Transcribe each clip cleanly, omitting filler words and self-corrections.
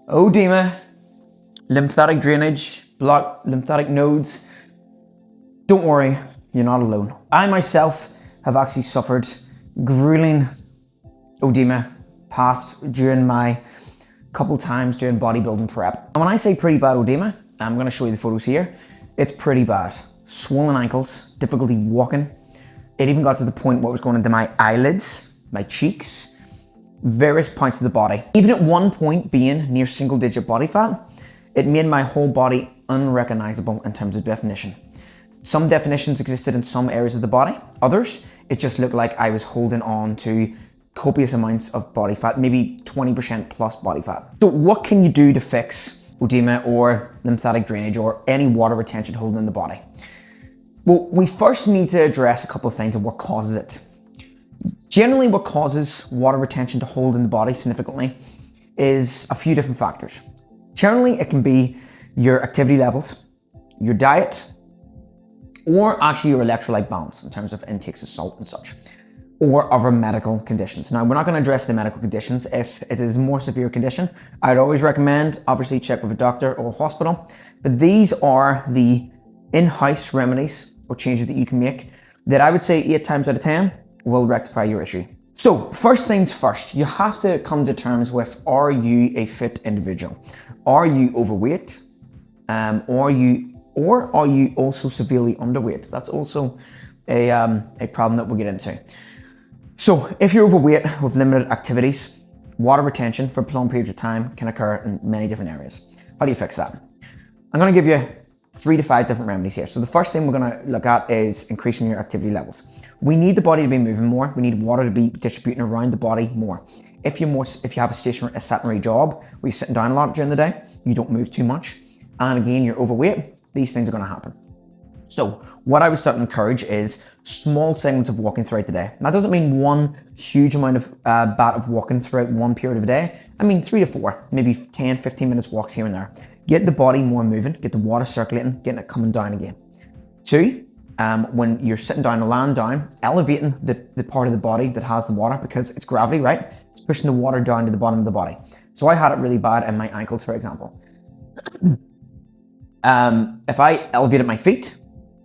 Edema, lymphatic drainage, blocked lymphatic nodes. Don't worry, you're not alone. I myself have actually suffered grueling edema during my couple times doing bodybuilding prep. And when I say pretty bad edema, I'm going to show you the photos here. It's pretty bad. Swollen ankles, difficulty walking. It even got to the point where it was going into my eyelids, my cheeks, various points of the body. Even at one point being near single digit body fat, it made my whole body unrecognizable in terms of definition. Some definitions existed in some areas of the body. Others, it just looked like I was holding on to copious amounts of body fat, maybe 20% plus body fat. So what can you do to fix edema or lymphatic drainage or any water retention holding in the body? Well, we first need to address a couple of things of what causes it. Generally, what causes water retention to hold in the body significantly is a few different factors. Generally, it can be your activity levels, your diet, or actually your electrolyte balance in terms of intakes of salt and such, or other medical conditions. Now, we're not going to address the medical conditions. If it is a more severe condition, I'd always recommend, obviously, check with a doctor or a hospital. But these are the in-house remedies or changes that you can make that I would say 8 times out of 10 will rectify your issue. So first things first, you have to come to terms with, are you a fit individual? Are you overweight? Or are you also severely underweight? That's also a problem that we'll get into. So if you're overweight with limited activities, water retention for prolonged periods of time can occur in many different areas. How do you fix that? I'm going to give you 3 to 5 different remedies here. So the first thing we're going to look at is increasing your activity levels. We need the body to be moving more. We need water to be distributing around the body more. If you have a sedentary job where you're sitting down a lot during the day, you don't move too much, and again, you're overweight, these things are going to happen. So what I would start to encourage is small segments of walking throughout the day. That doesn't mean one huge amount of bat of walking throughout one period of a day. I mean 3 to 4, maybe 10, 15 minutes walks here and there. Get the body more moving, get the water circulating, getting it coming down again. 2, when you're sitting down or lying down, elevating the part of the body that has the water, because it's gravity, right? It's pushing the water down to the bottom of the body. So I had it really bad in my ankles, for example. If I elevated my feet,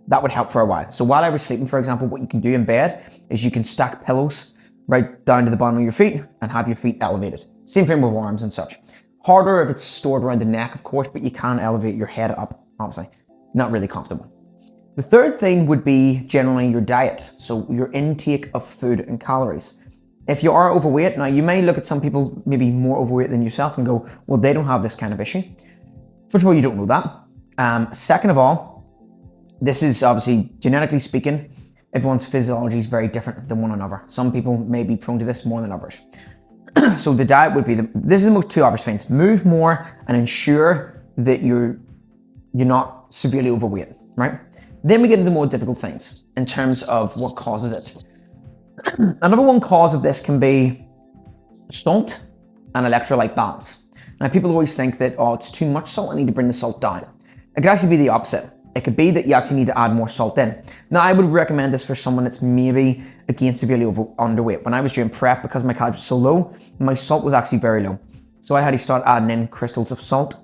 that would help for a while. So while I was sleeping, for example, what you can do in bed is you can stack pillows right down to the bottom of your feet and have your feet elevated. Same thing with arms and such. Harder if it's stored around the neck, of course, but you can elevate your head up, obviously. Not really comfortable. The third thing would be generally your diet. So your intake of food and calories. If you are overweight, now you may look at some people maybe more overweight than yourself and go, well, they don't have this kind of issue. First of all, you don't know that. Second of all, this is obviously genetically speaking, everyone's physiology is very different than one another. Some people may be prone to this more than others. So the diet would be this is the most 2 obvious things. Move more and ensure that you're not severely overweight, right? Then we get into more difficult things in terms of what causes it. Another one cause of this can be salt and electrolyte balance. Now people always think that, oh, it's too much salt, I need to bring the salt down. It could actually be the opposite. It could be that you actually need to add more salt in. Now, I would recommend this for someone that's maybe, again, severely underweight. When I was doing prep, because my calories were so low, my salt was actually very low. So I had to start adding in crystals of salt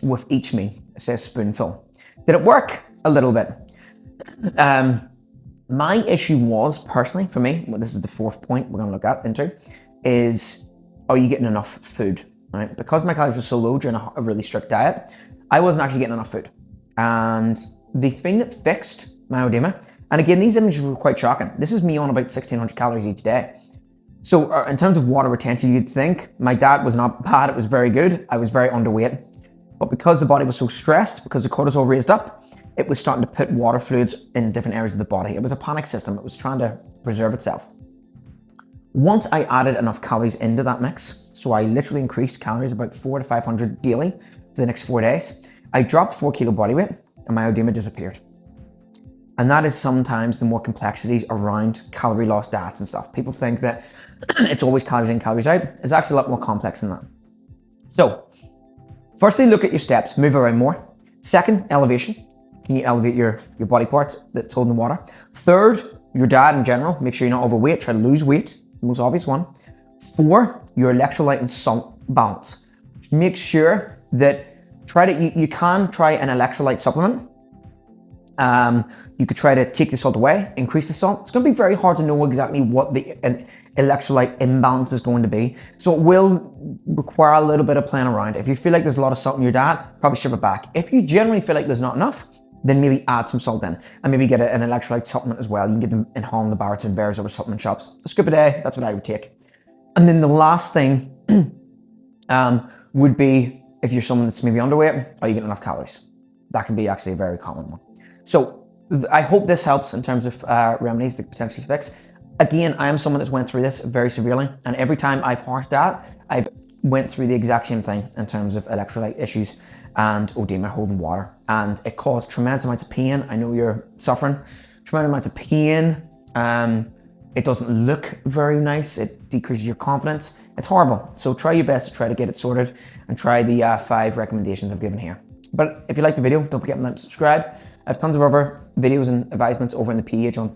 with each meal, say a spoonful. Did it work? A little bit. My issue was, personally, for me, well, this is the 4th point we're going to look into, is, are you getting enough food? Right? Because my calories were so low during a really strict diet, I wasn't actually getting enough food. And the thing that fixed my edema, and again, these images were quite shocking. This is me on about 1,600 calories each day. So in terms of water retention, you'd think my diet was not bad, it was very good. I was very underweight. But because the body was so stressed, because the cortisol raised up, it was starting to put water fluids in different areas of the body. It was a panic system. It was trying to preserve itself. Once I added enough calories into that mix, so I literally increased calories about 400 to 500 daily for the next 4 days, I dropped 4 kilo body weight and my edema disappeared. And that is sometimes the more complexities around calorie loss diets and stuff. People think that it's always calories in, calories out. It's actually a lot more complex than that. So, firstly, look at your steps, move around more. Second, elevation. Can you elevate your body parts that's holding the water? Third, your diet in general. Make sure you're not overweight, try to lose weight, the most obvious one. 4, your electrolyte and salt balance. make sure that you can try an electrolyte supplement. You could try to take the salt away, increase the salt. It's going to be very hard to know exactly what the electrolyte imbalance is going to be. So it will require a little bit of playing around. If you feel like there's a lot of salt in your diet, probably strip it back. If you generally feel like there's not enough, then maybe add some salt in, and maybe get an electrolyte supplement as well. You can get them in Holland, the Barrett's and various other supplement shops. A scoop a day, that's what I would take. And then the last thing would be if you're someone that's maybe underweight, are you getting enough calories? That can be actually a very common one. So I hope this helps in terms of remedies that potentially fix. Again, I am someone that's went through this very severely, and every time I've harshed that, I've went through the exact same thing in terms of electrolyte issues and edema, holding water, and it caused tremendous amounts of pain. I know you're suffering tremendous amounts of pain. It doesn't look very nice. It decreases your confidence. It's horrible. So try your best to try to get it sorted and try the 5 recommendations I've given here. But if you like the video, don't forget to subscribe. I have tons of other videos and advisements over on the page on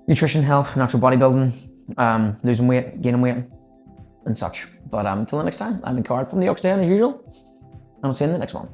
nutrition, health, natural bodybuilding, losing weight, gaining weight, and such. But until the next time, I'm Card from the Ox Den as usual, and I'll see you in the next one.